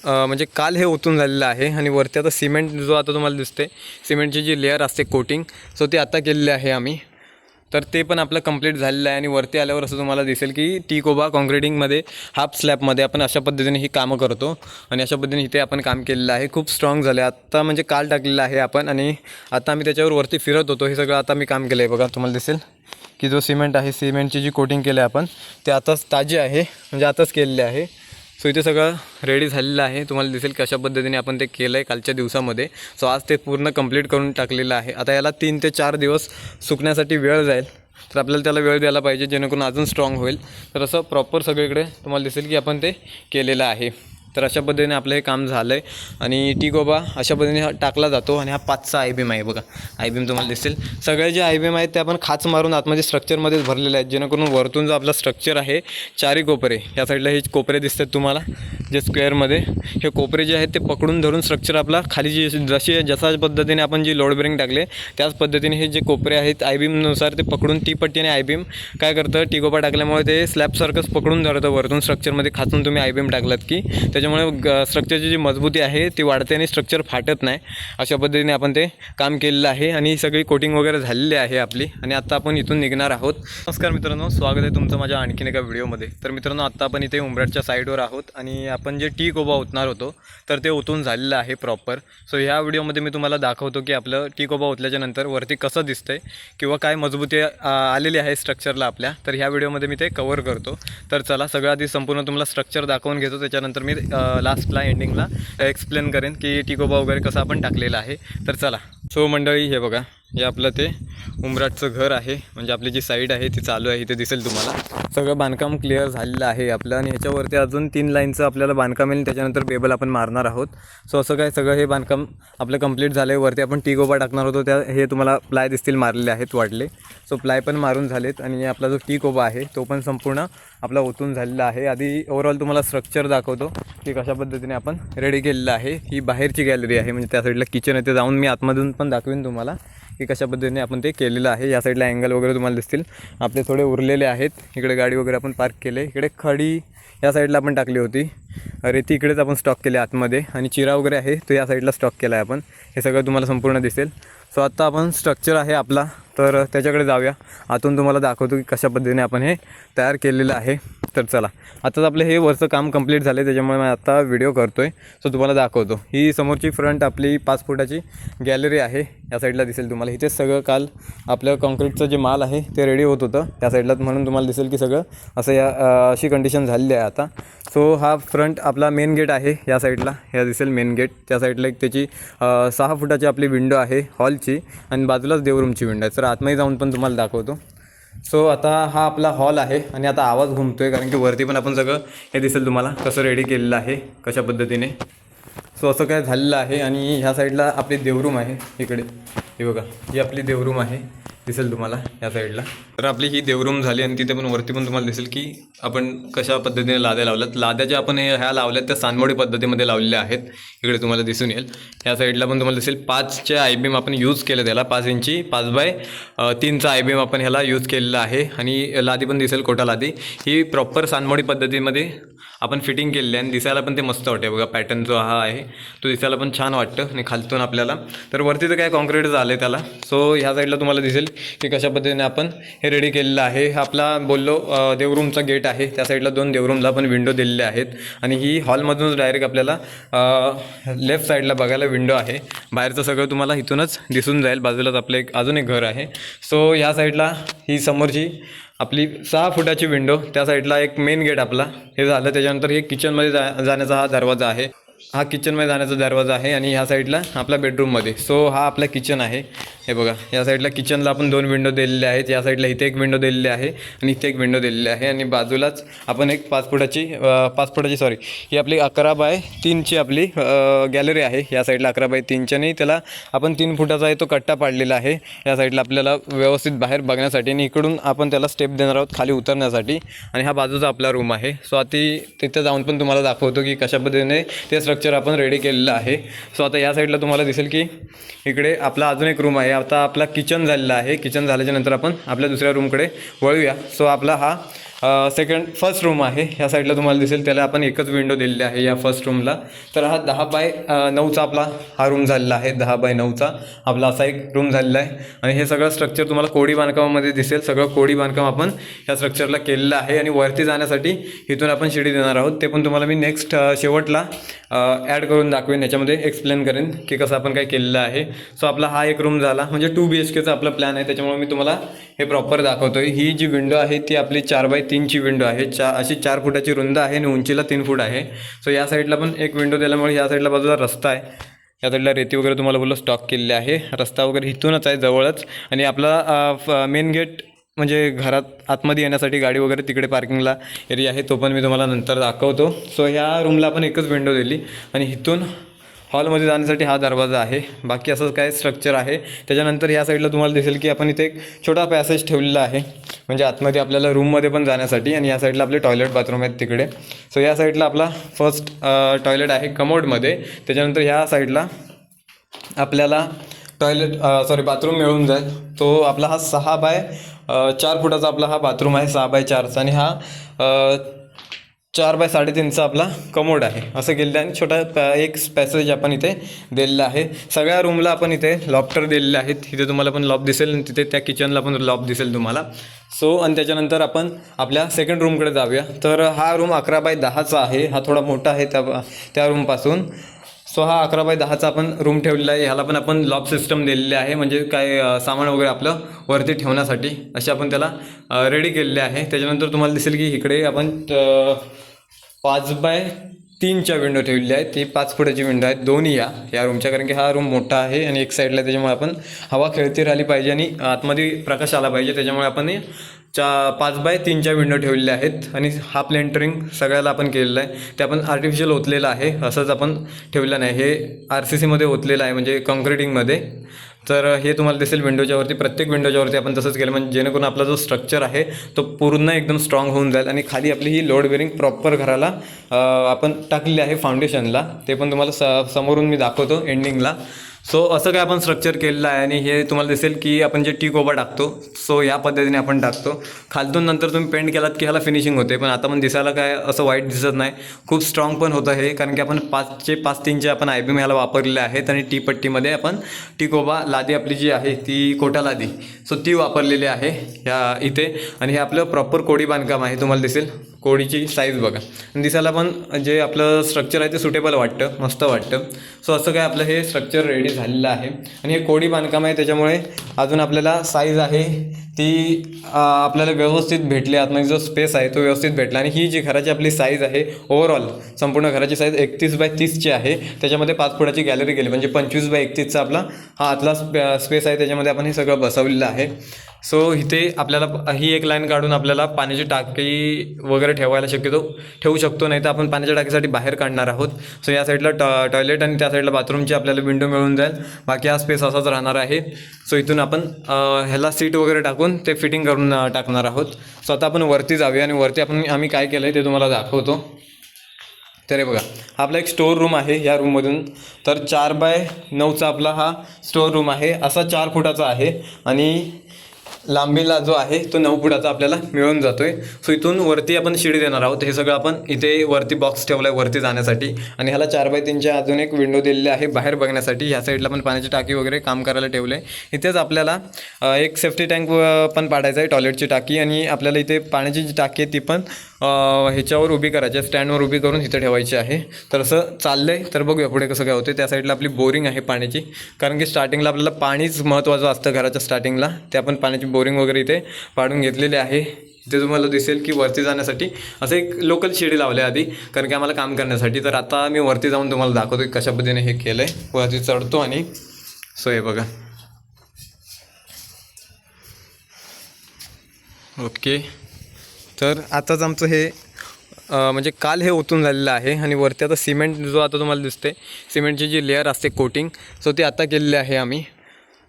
म्हणजे काल हे ओतून झालेलं आहे आणि वरती आता सिमेंट जो आता तुम्हाला दिसते सिमेंटची जी लेअर असते कोटिंग सो ती आता केलेली आहे आम्ही. तर ते पण आपलं कंप्लीट झालेलं आहे आणि वरती आल्यावर असं तुम्हाला दिसेल की टी-कोबा काँक्रिटिंगमध्ये हाफ स्लॅबमध्ये आपण अशा पद्धतीने ही कामं करतो आणि अशा पद्धतीने इथे आपण काम केलेलं आहे. खूप स्ट्रॉंग झालं आहे आत्ता, म्हणजे काल टाकलेलं आहे आपण आणि आता आम्ही त्याच्यावर वरती फिरत होतो. हे सगळं आता मी काम केलं आहे बघा. तुम्हाला दिसेल की जो सिमेंट आहे, सिमेंटची जी कोटिंग केली आहे आपण ते आताच ताजी आहे, म्हणजे आताच केलेले आहे. सो इथे सगळं रेडी झालेलं आहे. तुम्हाला दिसेल की अशा पद्धतीने आपण ते केलं आहे कालच्या दिवसामध्ये. सो आज ते पूर्ण कंप्लीट करून टाकलेलं आहे. आता याला 3 ते 4 दिवस सुकण्यासाठी वेळ जाईल, तर आपल्याला त्याला वेळ द्यायला पाहिजे जेणेकरून अजून स्ट्रॉंग होईल. तर असं प्रॉपर सगळीकडे तुम्हाला दिसेल की आपण ते केलेलं आहे. तर अशा पद्धतीने आपलं हे काम झालं आहे आणि टी-कोबा अशा पद्धतीने टाकला जातो आणि हा 5चा आय-बीम आहे बघा. आय-बीम तुम्हाला दिसेल. सगळे जे आय-बीम आहेत ते आपण खाच मारून आतमध्ये स्ट्रक्चरमध्येच भरलेले आहेत, जेणेकरून वरतून जो आपला स्ट्रक्चर आहे चारी कोपरे, या साईडला हे कोपरे दिसतात तुम्हाला जे स्क्वेअरमध्ये, हे कोपरे जे आहेत ते पकडून धरून स्ट्रक्चर आपला खाली जशा पद्धतीने आपण जी लोड बेरिंग टाकले त्याच पद्धतीने हे जे कोपरे आहेत आय-बीमनुसार ते पकडून ती पट्टीने आय-बीम काय करतं, टी-कोबा टाकल्यामुळे ते स्लॅबसारखंच पकडून धरतं वरतून स्ट्रक्चरमध्ये खाचून तुम्ही आय-बीम टाकलात की त्याच्यामुळे स्ट्रक्चरची जी मजबूती आहे ती वाढते आणि स्ट्रक्चर फाटत नाही. अशा पद्धतीने आपण ते काम केलेलं आहे आणि सगळी कोटिंग वगैरे झालेली आहे आपली आणि आता आपण इथून निघणार आहोत. नमस्कार मित्रांनो, स्वागत आहे तुमचं माझ्या आणखीन एका व्हिडिओमध्ये. तर मित्रांनो, आत्ता आपण इथे उंबरठच्या साईडवर आहोत आणि आपण जे टी-कोबा ओतणार होतो तर ते ओतून झालेलं आहे प्रॉपर. सो ह्या व्हिडिओमध्ये मी तुम्हाला दाखवतो की आपलं टी-कोबा ओतल्याच्या नंतर वरती कसं दिसतंय किंवा काय मजबूती आलेली आहे स्ट्रक्चरला आपल्या. तर ह्या व्हिडिओमध्ये मी ते कव्हर करतो. तर चला, सगळ्यात आधी संपूर्ण तुम्हाला स्ट्रक्चर दाखवून घेतो, त्याच्यानंतर मी लास्टला एंडिंगला एक्सप्लेन करेन की टी-कोबा वगैरे कसं आपण टाकलेलं आहे. तर चला. सो मंडळी, हे बघा, हे आपलं ते उंबराटचं घर आहे, म्हणजे आपली जी साईड आहे ती चालू आहे. इथे दिसेल तुम्हाला सगळं बांधकाम क्लिअर झालेलं आहे आपलं आणि ह्याच्यावरती अजून 3 लाईनचं आपल्याला बांधकाम येईल, त्याच्यानंतर बेबल आपण मारणार आहोत. सो असं काय सगळं हे बांधकाम आपलं कंप्लीट झालं आहे. वरती आपण टी-कोबा टाकणार होतो त्या हे तुम्हाला प्लाय दिसतील मारलेले आहेत वाढले. सो प्लाय पण मारून झालेत आणि आपला जो टी-कोबा आहे तो पण संपूर्ण आपला ओतून झालेला आहे. आधी ओव्हरऑल तुम्हाला स्ट्रक्चर दाखवतो की कशा पद्धतीने आपण रेडी केलेलं आहे. ही बाहेरची गॅलरी आहे, म्हणजे त्या साईडला किचन आहे, ते जाऊन मी आतमधून पण दाखवेन तुम्हाला की कशा पद्धतीने आपण ते केलेलं आहे. या साईडला अँगल वगैरे तुम्हाला दिसतील आपले थोडे उरलेले आहेत. इकडे गाडी वगैरे आपण पार्क केले. इकडे खडी या साईडला आपण टाकली होती, रेती इकडेच आपण स्टॉक केले आतमध्ये आणि चिरा वगैरे आहे तो या साईडला स्टॉक केला आहे आपण. हे सगळं तुम्हाला संपूर्ण दिसेल. सो आता आपण स्ट्रक्चर आहे आपला, तर त्याच्याकडे जाऊया. आतून तुम्हाला दाखवतो की कशा पद्धतीने आपण हे तयार केलेलं आहे. तर चला, आताच आपलं हे वरचं काम कंप्लीट झालं आहे, त्याच्यामुळे मी आता व्हिडिओ करतो आहे. सो तुम्हाला दाखवतो. ही समोरची फ्रंट आपली 5 फुटाची गॅलरी आहे, या साईडला दिसेल तुम्हाला. इथेच सगळं काल आपलं कॉन्क्रीटचं जे माल आहे ते रेडी होत होतं त्या साईडला, म्हणून तुम्हाला दिसेल की सगळं असं अशी कंडिशन झालेली आहे आता. सो हा फ्रंट आपला मेन गेट आहे, या साईडला ह्या दिसेल मेन गेट. त्या साईडला एक त्याची 6 फुटाची आपली विंडो आहे हॉलची आणि बाजूलाच देवरूमची विंडो आहे. तर आतमध्ये जाऊन पण तुम्हाला दाखवतो. सो आता हा आपला हॉल आहे आणि आता आवाज घुमतो आहे कारण की वरती पण आपण सगळं हे दिसेल तुम्हाला कसं रेडी केलेलं आहे कशा पद्धतीने. सो असं काय झालेलं आहे आणि ह्या साईडला आपली देवरूम आहे. इकडे हे बघा, ही आपली देवरूम आहे, दिसेल तुम्हाला या साईडला. तर आपली ही देवरूम झाली आणि तिथे पण वरती पण तुम्हाला दिसेल की आपण कशा पद्धतीने लाद्या लावल्यात. लाद्या आपण ह्या लावल्यात त्या सानमोडी पद्धतीमध्ये लावलेल्या आहेत, इकडे तुम्हाला दिसून येईल. या साईडला पण तुम्हाला दिसेल 5चे आय-बीम आपण यूज केलं, त्याला 5 इंची 5x3चा आय-बीम आपण ह्याला यूज केलेला आहे आणि लादी पण दिसेल कोटा लादी. ही प्रॉपर सानमोडी पद्धतीमध्ये आपण फिटिंग केलेली आहे आणि दिसायला पण ते मस्त वाटते बघा. पॅटर्न जो हा आहे तो दिसायला पण छान वाटतं आणि खालतून आपल्याला. तर वरती तर काय कॉन्क्रीट झालं आहे त्याला. सो ह्या साईडला तुम्हाला दिसेल की कशा पद्धतीने आपण हे रेडी केलेलं आहे. हा आपला बोललो देवरूमचा गेट आहे, त्या साईडला 2 देवरूमला आपण विंडो दिलेल्या आहेत आणि ही हॉलमधूनच डायरेक्ट आपल्याला लेफ्ट साईडला बघायला विंडो आहे. बाहेरचं सगळं तुम्हाला इथूनच दिसून जाईल. बाजूलाच आपलं अजून एक घर आहे. सो ह्या साईडला ही समोरची आपली 6 फुटाची विंडो, त्या साईडला एक मेन गेट आपला हे झालं. त्याच्यानंतर हे किचनमध्ये जाण्याचा हा दरवाजा आहे, हा किचनमध्ये जाण्याचा दरवाजा आहे आणि ह्या साईडला आपला बेडरूममध्ये. सो हा आपला किचन आहे. हे बघा, या साईडला किचनला आपण 2 विंडो दिलेल्या आहेत. या साईडला इथे एक विंडो दिलेली आहे आणि इथे एक विंडो दिलेली आहे आणि बाजूलाच आपण एक 5 फुटाची सॉरी ही आपली 11x3ची आपली गॅलरी आहे. या साईडला 11x3च्या नाही, त्याला आपण 3 फुटाचा आहे तो कट्टा पाडलेला आहे या साईडला आपल्याला व्यवस्थित बाहेर बघण्यासाठी आणि इकडून आपण त्याला स्टेप देणार आहोत खाली उतरण्यासाठी. आणि हा बाजूचा आपला रूम आहे. सो आता तिथे जाऊन पण तुम्हाला दाखवतो की कशा पद्धतीने ते स्ट्रक्चर आपण रेडी केलेलं आहे. सो आता या साईडला तुम्हाला दिसेल की इकडे आपला अजून एक रूम आहे. आता आपला किचन झालेला आहे. किचन झाल्याच्या नंतर आपण आपल्या दुसऱ्या रूमकडे वळूया. सो आपला हा फर्स्ट रूम आहे, ह्या साईडला तुम्हाला दिसेल. त्याला आपण एकच विंडो दिलेली आहे या फर्स्ट रूमला. तर हा 10x9चा आपला हा रूम झालेला आहे. 10x9चा आपला असा एक रूम झालेला आहे. आणि हे सगळं स्ट्रक्चर तुम्हाला कोडी बांधकामामध्ये दिसेल. सगळं कोडी बांधकाम आपण ह्या स्ट्रक्चरला केलेलं आहे. आणि वरती जाण्यासाठी इथून आपण शिडी देणार आहोत. ते पण तुम्हाला मी नेक्स्ट शेवटला ॲड करून दाखवेन, याच्यामध्ये एक्सप्लेन करेन की कसं आपण काय केलेलं आहे. सो आपला हा एक रूम झाला. म्हणजे 2 BHKचा आपला प्लॅन आहे, त्याच्यामुळे मी तुम्हाला हे प्रॉपर दाखवतो आहे. ही जी विंडो आहे ती आपली 4x3ची विंडो आहे. अशी 4 फुटाची रुंद आहे आणि उंचीला 3 फूट आहे. सो या साईडला पण एक विंडो दिल्यामुळे या साईडला बाजूला रस्ता आहे. या साईडला रेती वगैरे तुम्हाला बोललो स्टॉक केलेले आहे. रस्ता वगैरे इथूनच आहे जवळच. आणि आपला मेन गेट म्हणजे घरात आतमध्ये येण्यासाठी गाडी वगैरे तिकडे पार्किंगला एरिया आहे, तो पण मी तुम्हाला नंतर दाखवतो. सो ह्या रूमला आपण एकच विंडो दिली. आणि इथून हॉलमध्ये जाण्यासाठी हा दरवाजा आहे. बाकी असं काय स्ट्रक्चर आहे. त्याच्यानंतर ह्या साईडला तुम्हाला दिसेल की आपण इथे एक छोटा पॅसेज ठेवलेला आहे, म्हणजे आतमध्ये आपल्याला रूममध्ये पण जाण्यासाठी. आणि या साईडला आपले टॉयलेट बाथरूम आहेत तिकडे. सो या साईडला आपला फर्स्ट टॉयलेट आहे कमोडमध्ये. त्याच्यानंतर ह्या साईडला आपल्याला बाथरूम मिळून जाईल. तो आपला हा 6x4 फुटाचा आपला हा बाथरूम आहे, 6x4चा. आणि हा 4x3.5चा आपला कमोड आहे. असं केलेलं आहे. आणि छोटा एक पॅसेज आपण इथे दिलेला आहे. सगळ्या रूमला आपण इथे लॉफ्टर दिलेले आहेत. इथे तुम्हाला पण लॉफ्ट दिसेल आणि तिथे त्या किचनला पण लॉफ्ट दिसेल तुम्हाला. सो आणि त्याच्यानंतर आपण आपल्या सेकंड रूमकडे जाऊया. तर हा रूम 11x10चा आहे. हा थोडा मोठा आहे त्या रूमपासून. सो हा 11x10चा आपण रूम ठेवलेला आहे. ह्याला पण आपण लॉक सिस्टम दिलेले आहे, म्हणजे काय सामान वगैरे आपलं वरती ठेवण्यासाठी असे आपण त्याला रेडी केलेले आहे. त्याच्यानंतर तुम्हाला दिसेल की इकडे आपण 5x3च्या विंडो ठेवलेल्या आहेत. ती 5 फुटाची विंडो आहेत दोन्ही या रूमच्या, कारण की हा रूम मोठा आहे आणि एक साईडला, त्याच्यामुळे आपण हवा खेळती राहिली पाहिजे आणि आतमध्ये प्रकाश आला पाहिजे. त्याच्यामुळे आपण 5x3च्या विंडो ठेवलेल्या आहेत. आणि हा प्लेंटरिंग सगळ्याला आपण केलेलं आहे. ते आपण आर्टिफिशियल ओतलेलं आहे, असंच आपण ठेवलं नाही. हे RCCमध्ये ओतलेलं आहे, म्हणजे कॉन्क्रिटिंगमध्ये. तर हे तुम्हाला दिसेल विंडोच्यावरती, प्रत्येक विंडोच्यावरती आपण तसंच केलं, म्हणजे जेणेकरून आपला जो स्ट्रक्चर आहे तो पूर्ण एकदम स्ट्रॉंग होऊन जाईल. आणि खाली आपली ही लोड बेरिंग प्रॉपर घराला आपण टाकलेली आहे फाउंडेशनला. ते पण तुम्हाला समोरून मी दाखवतो एंडिंगला. सो असं काय आपण स्ट्रक्चर केलेलं आहे. आणि हे तुम्हाला दिसेल की आपण जे टी कोबा टाकतो, सो या पद्धतीने आपण टाकतो. खालतून नंतर तुम्ही पेंट केलात की ह्याला फिनिशिंग होते, पण आता पण दिसायला काय असं वाईट दिसत नाही. खूप स्ट्रॉंग पण होतं हे, कारण की आपण 5x3चे आपण IBM ह्याला वापरलेले आहेत. आणि टी पट्टीमध्ये आपण टी कोबा लादी आपली जी आहे ती कोटा लादी, सो ती वापरलेली आहे ह्या इथे. आणि हे आपलं प्रॉपर कोडी बांधकाम आहे. तुम्हाला दिसेल कोडीची साईज बघा. आणि दिसायला पण जे आपलं स्ट्रक्चर आहे ते सुटेबल वाटतं, मस्त वाटतं. सो असं काय आपलं हे स्ट्रक्चर रेडी झालेलं आहे. आणि हे कोडी बांधकाम आहे, त्याच्यामुळे अजून आपल्याला साईज आहे ती आपल्याला व्यवस्थित भेटली. आतमध्ये जो स्पेस आहे तो व्यवस्थित भेटला. आणि ही जी घराची आपली साईज आहे ओव्हरऑल संपूर्ण घराची साईज 31x30ची आहे. त्याच्यामध्ये 5 फुटाची गॅलरी गेली, म्हणजे 25x31चा आपला हा आतला स्पेस आहे. त्याच्यामध्ये आपण हे सगळं बसवलेलं आहे. सो इथे आपल्याला ही एक लाईन काढून आपल्याला पाण्याची टाकी वगैरे ठेवायला ठेवू शकतो, नाही तर आपण पाण्याच्या टाकीसाठी बाहेर काढणार आहोत. सो या साईडला टॉयलेट आणि त्या साईडला बाथरूमची आपल्याला विंडो मिळून जाईल. बाकी हा स्पेस असाच राहणार आहे. सो इथून आपण ह्याला सीट वगैरे टाकून ते फिटिंग करून टाकणार आहोत. सो आता आपण वरती जाऊया आणि वरती आम्ही काय केलं आहे ते तुम्हाला दाखवतो. तर हे बघा, हा आपला एक स्टोअर रूम आहे. या रूममधून तर 4x9चा आपला हा स्टोअर रूम आहे. असा 4 फुटाचा आहे आणि लांबीला जो आहे तो 9 फुटाचा आपल्याला मिळून जातो आहे. सो इथून वरती आपण शिडी देणार आहोत. हे सगळं आपण इथे वरती बॉक्स ठेवला आहे वरती जाण्यासाठी. आणि ह्याला 4x3च्या अजून एक विंडो दिलेली आहे बाहेर बघण्यासाठी. ह्या साईडला पण पाण्याची टाकी वगैरे काम करायला ठेवलं आहे. इथेच आपल्याला एक सेफ्टी टँक पण पाडायचा आहे, टॉयलेटची टाकी. आणि आपल्याला इथे पाण्याची जी टाकी आहे ती पण ह्याच्यावर उभी करायची आहे, स्टँडवर उभी करून इथं ठेवायची आहे. तर असं चाललं आहे. तर बघूया पुढे कसं काय होते. त्या साईडला आपली बोरिंग आहे पाण्याची, कारण की स्टार्टिंगला आपल्याला पाणीच महत्त्वाचं असतं घराच्या स्टार्टिंगला. ते आपण पाण्याची बोरिंग वगैरे इथे पाडून घेतलेले आहे. इथे तुम्हाला दिसेल की वरती जाण्यासाठी असं एक लोकल शिडी लावले आधी, कारण की आम्हाला काम करण्यासाठी. तर आता मी वरती जाऊन तुम्हाला दाखवतो की कशा पद्धतीने हे केलं आहे. वरती चढतो आणि सो हे बघा. ओके, तर आताच आमचं हे म्हणजे काल हे ओतून झालेलं आहे. आणि वरती आता सिमेंट जो आता तुम्हाला दिसते, सिमेंटची जी लेअर असते कोटिंग, सो ती आता केलेली आहे आम्ही.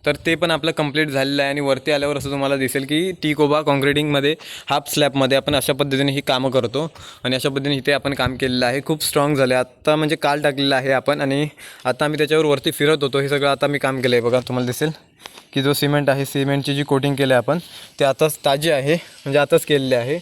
तर ते पण आपलं कंप्लीट झालेलं आहे. आणि वरती आल्यावर असं तुम्हाला दिसेल की टी कोबा कॉन्क्रिटिंगमध्ये हाफ स्लॅबमध्ये आपण अशा पद्धतीने ही कामं करतो. आणि अशा पद्धतीने इथे आपण काम केलेलं आहे. खूप स्ट्रॉंग झालं आहे आत्ता, म्हणजे काल टाकलेलं आहे आपण. आणि आता आम्ही त्याच्यावर वरती फिरत होतो. हे सगळं आता मी काम केलं आहे बघा. तुम्हाला दिसेल की जो सिमेंट आहे, सिमेंटची जी कोटिंग केली आहे आपण, ते आताच ताजी आहे, म्हणजे आताच केलेली आहे.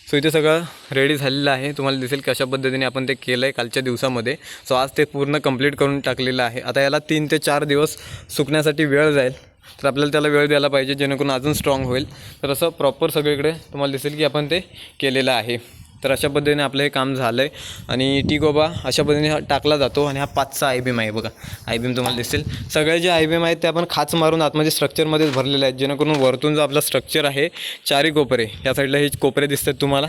सो इथे सगळं रेडी झालेलं आहे. तुम्हाला दिसेल कशा पद्धतीने आपण ते केलं आहे कालच्या दिवसामध्ये. सो आज ते पूर्ण कंप्लीट करून टाकलेलं आहे. आता याला 3 ते 4 दिवस सुकण्यासाठी वेळ जाईल. तर आपल्याला त्याला वेळ द्यायला पाहिजे जेणेकरून अजून स्ट्रॉंग होईल. तर असं प्रॉपर सगळीकडे तुम्हाला दिसेल की आपण ते केलेलं आहे. तर अशा पद्धतीने आपलं हे काम झालं आहे. आणि टी गोबा अशा पद्धतीने हा टाकला जातो. आणि हा 5चा आय बीम आहे बघा. आय बीम तुम्हाला दिसेल. सगळे जे आय बीम आहेत ते आपण खाच मारून आतमध्ये स्ट्रक्चरमध्येच भरलेले आहेत, जेणेकरून वरतून जो आपला स्ट्रक्चर आहे चारी कोपरे, या साईडला हे कोपरे दिसतात तुम्हाला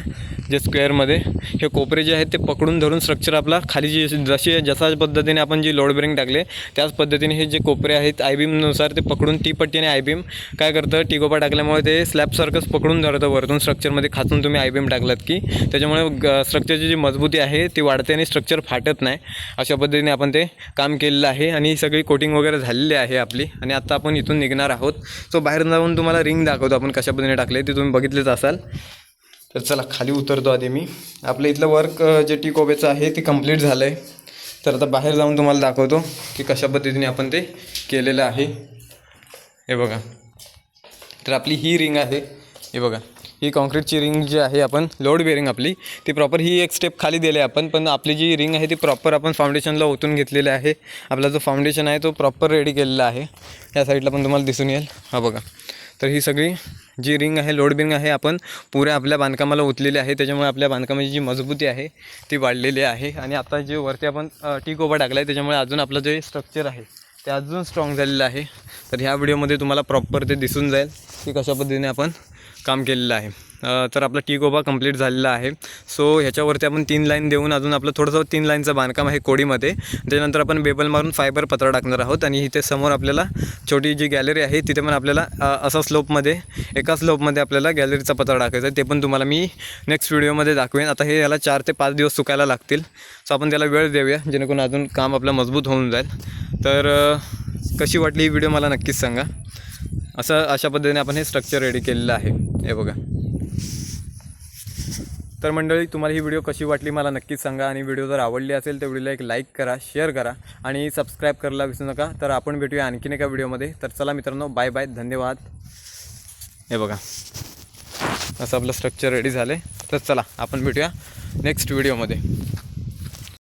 जे स्क्वेअरमध्ये, हे कोपरे जे आहेत ते पकडून धरून स्ट्रक्चर आपला खाली जशा पद्धतीने आपण जी लोड बेरिंग टाकले त्याच पद्धतीने हे जे कोपरे आहेत आय बीमनुसार ते पकडून टी पट्टीने आय बीम काय करतं, टी गोबा टाकल्यामुळे ते स्लॅबसारखंच पकडून धरतं वरतून स्ट्रक्चरमध्ये. खाचून तुम्ही आय बीम टाकलात की त्याच्यामुळे स्ट्रक्चरची जी मजबूती आहे ती वाढते आणि स्ट्रक्चर फाटत नाही. अशा पद्धतीने आपण ते काम केलेलं आहे. आणि सगळी कोटिंग वगैरे झालेली आहे आपली. आणि आता आपण इथून निघणार आहोत. सो बाहेर जाऊन तुम्हाला रिंग दाखवतो आपण कशा पद्धतीने टाकले ते तुम्ही बघितलेच असाल. तर चला खाली उतरतो आधी मी. आपलं इथलं वर्क जे टी कोबेचं आहे ते कंप्लीट झालं आहे. तर आता बाहेर जाऊन तुम्हाला दाखवतो की कशा पद्धतीने आपण ते केलेलं आहे. हे बघा. तर आपली ही रिंग आहे. हे बघा, ही कॉन्क्रीटची रिंग जी आहे आपण लोड बेरिंग आपली ती प्रॉपर ही एक स्टेप खाली दिली आहे आपण. पण आपली जी रिंग आहे ती प्रॉपर आपण फाउंडेशनला ओतून घेतलेली आहे. आपला जो फाउंडेशन आहे तो प्रॉपर रेडी केलेला आहे. या साईडला पण तुम्हाला दिसून येईल. हा बघा. तर ही सगळी जी रिंग आहे लोड बेरिंग आहे आपण पुऱ्या आपल्या बांधकामाला ओतलेली आहे. त्याच्यामुळे आपल्या बांधकामाची जी मजबूती आहे ती वाढलेली आहे. आणि आता जे वरती आपण टी कोबा टाकला आहे त्याच्यामुळे अजून आपलं जे स्ट्रक्चर आहे ते अजून स्ट्रॉंग झालेलं आहे. तर ह्या व्हिडिओमध्ये तुम्हाला प्रॉपर ते दिसून जाईल की कशा पद्धतीने आपण काम केलेलं आहे. तर आपला टी गोबा कंप्लीट झालेला आहे. सो ह्याच्यावरती आपण 3 लाईन देऊन अजून आपलं थोडंसं 3 लाईनचं बांधकाम आहे कोडीमध्ये. त्याच्यानंतर आपण बेबल मारून फायबर पत्रा टाकणार आहोत. आणि इथे समोर आपल्याला छोटी जी गॅलरी आहे तिथे पण आपल्याला असा स्लोपमध्ये एका स्लोपमध्ये आपल्याला गॅलरीचा पत्रा टाकायचा आहे. ते पण तुम्हाला मी नेक्स्ट व्हिडिओमध्ये दाखवेन. आता हे याला 4 ते 5 दिवस सुकायला लागतील. सो आपण त्याला वेळ देऊया जेणेकरून अजून काम आपलं मजबूत होऊन जाईल. तर कशी वाटली ही व्हिडिओ मला नक्कीच सांगा. अशा पद्धतीने आपण हे स्ट्रक्चर रेडी केलेलं आहे. हे बघा. तर मंडळी तुम्हाला ही व्हिडिओ कशी वाटली मला नक्कीच सांगा. आणि व्हिडिओ जर आवडली असेल तर व्हिडिओला एक लाईक करा, शेअर करा आणि सबस्क्राईब करायला विसरू नका. तर आपण भेटूया आणखीन एका व्हिडिओमध्ये. तर चला मित्रांनो, बाय बाय, धन्यवाद. हे बघा असं आपलं स्ट्रक्चर रेडी झालं आहे. तर चला आपण भेटूया नेक्स्ट व्हिडिओमध्ये.